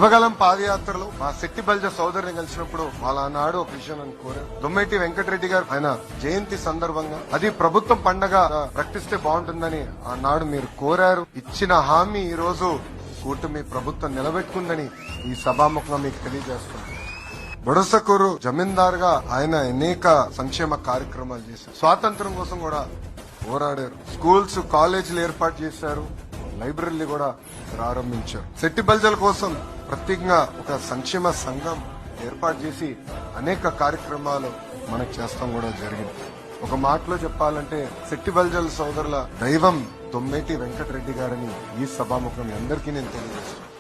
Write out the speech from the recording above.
యువగలం పాదయాత్రలో మా శెట్టి బల్జ సోదరుని కలిసినప్పుడు వాళ్ళ ఆనాడు ఒక విషయం నన్ను కోరారు. దొమ్మేటి వెంకటరెడ్డి గారు ఆయన జయంతి సందర్భంగా అది ప్రభుత్వం పండగ ప్రకటిస్తే బాగుంటుందని ఆనాడు మీరు కోరారు. ఇచ్చిన హామీ ఈ రోజు కూటమి ప్రభుత్వం నిలబెట్టుకుందని ఈ సభాముఖంగా మీకు తెలియజేస్తున్నాను. బొడసకూరు జమీందార్ గా ఆయన అనేక సంక్షేమ కార్యక్రమాలు చేశారు. స్వాతంత్రం కోసం కూడా పోరాడారు. స్కూల్స్ కాలేజీలు ఏర్పాటు చేశారు. లైబ్రరీలు కూడా ప్రారంభించారు. శెట్టి బల్జల కోసం ప్రత్యేకంగా ఒక సంక్షేమ సంఘం ఏర్పాటు చేసి అనేక కార్యక్రమాలు మనకు చేస్తాం కూడా జరిగింది. ఒక మాటలో చెప్పాలంటే శెట్టి బల్జల సోదరుల దైవం దొమ్మేటి వెంకటరెడ్డి గారని ఈ సభాముఖం అందరికీ నేను తెలియజేస్తాను.